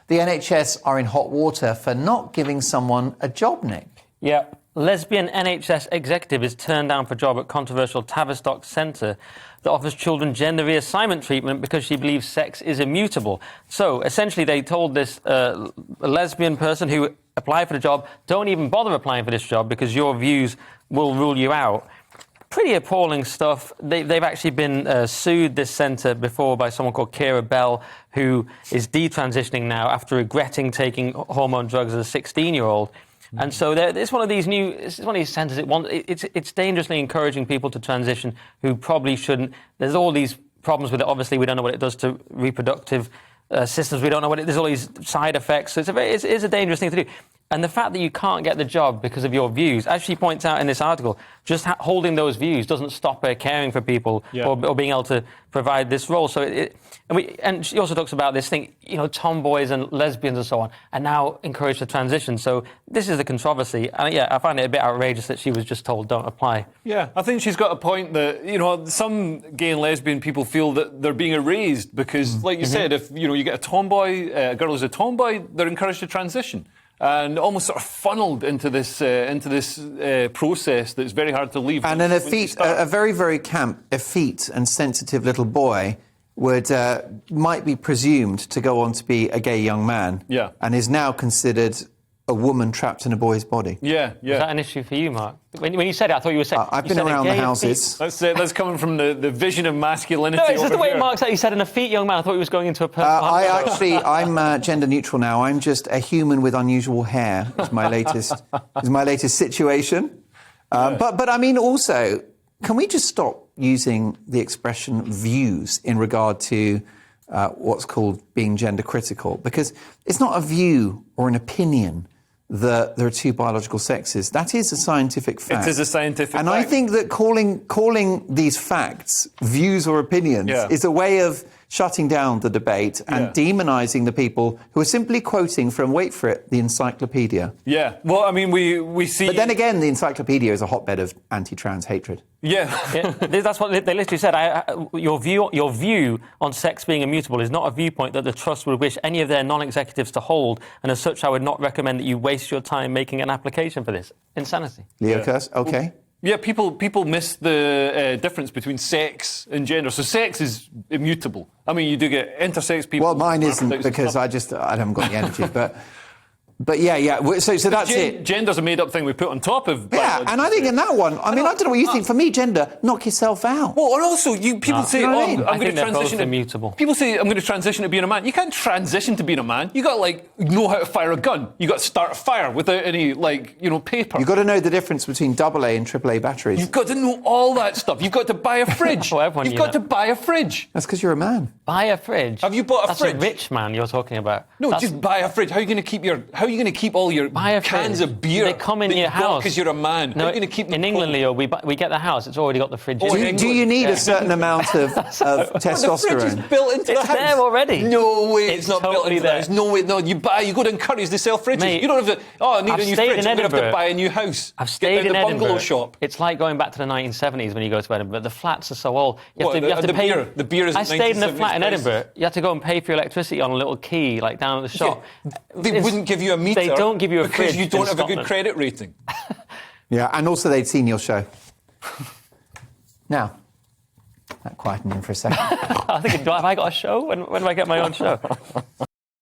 The NHS are in hot water for not giving someone a job, Nick. Yeah. Lesbian NHS executive is turned down for job at controversial Tavistock centre that offers children gender reassignment treatment because she believes sex is immutable. So, essentially, they told this lesbian person who applied for the job, don't even bother applying for this job because your views will rule you out. Pretty appalling stuff. They've actually been sued, this centre, before by someone called Kira Bell, who is detransitioning now after regretting taking hormone drugs as a 16-year-old. And so it's one of these centres. It's dangerously encouraging people to transition who probably shouldn't. There's all these problems with it. Obviously, we don't know what it does to reproductive systems. We don't know there's all these side effects. So it's a dangerous thing to do. And the fact that you can't get the job because of your views, as she points out in this article, just holding those views doesn't stop her caring for people or being able to provide this role. So and she also talks about this thing, tomboys and lesbians and so on are now encouraged to transition. So this is the controversy. And I find it a bit outrageous that she was just told don't apply. Yeah, I think she's got a point that, some gay and lesbian people feel that they're being erased because, like you said, if, you get a tomboy, a girl who's a tomboy, they're encouraged to transition. And almost sort of funneled into this process that's very hard to leave. And a very, very camp, effete and sensitive little boy might be presumed to go on to be a gay young man. Yeah. And is now considered a woman trapped in a boy's body. Yeah. Is that an issue for you, Mark? When you said it, I thought you were saying... I've been around the houses. That's coming from the vision of masculinity. No, it's just the way Mark said. He said an effete young man. I thought he was going into a... I'm gender neutral now. I'm just a human with unusual hair. Is my latest situation. But I mean, also, can we just stop using the expression views in regard to what's called being gender critical? Because it's not a view or an opinion that there are two biological sexes. That is a scientific fact. It is a scientific fact. And I think that calling these facts views or opinions is a way of shutting down the debate and demonising the people who are simply quoting from, wait for it, the encyclopedia. Yeah. Well, I mean, we see... But then again, the encyclopedia is a hotbed of anti-trans hatred. Yeah. That's what they literally said. Your view on sex being immutable is not a viewpoint that the Trust would wish any of their non-executives to hold, and as such, I would not recommend that you waste your time making an application for this. Insanity. Leo Kurz, OK. Yeah, people miss the difference between sex and gender. So sex is immutable. I mean, you do get intersex people... Well, mine isn't because I haven't got the energy, But yeah. So that's it. Gender's a made-up thing we put on top of... Yeah, and I think in that one, I don't know what you think. For me, gender, knock yourself out. Well, and also, people say, I'm going to transition... immutable. People say, I'm going to transition to being a man. You can't transition to being a man. You got to, know how to fire a gun. You got to start a fire without any, paper. You've got to know the difference between AA and AAA batteries. You've got to know all that stuff. You've got to buy a fridge. You've got to buy a fridge. That's because you're a man. Buy a fridge? Have you bought a fridge? That's a rich man you're talking about. No, just buy a fridge. How are you going to keep all your cans of beer? They come in your house because you're a man. No, how are you going to keep them in England, Leo, we get the house. It's already got the fridge. Do you need a certain amount of testosterone? The fridge is built into the house. It's there already. No way, it's not totally built into the house. No way, no. You go to Curry's, they sell fridges. Mate, you don't have to. I need a new fridge. I'm going to have to buy a new house. I've stayed in the Edinburgh. bungalow shop. It's like going back to the 1970s when you go to Edinburgh. The flats are so old. You have to pay. The beer is. I stayed in a flat in Edinburgh. You have to go and pay for your electricity on a little key, down at the shop. They wouldn't give you a meter. They don't give you a fridge because you don't have a good credit rating. Yeah, and also they'd seen your show. Now, that quietened in for a second. I think, have I got a show? When do I get my own show?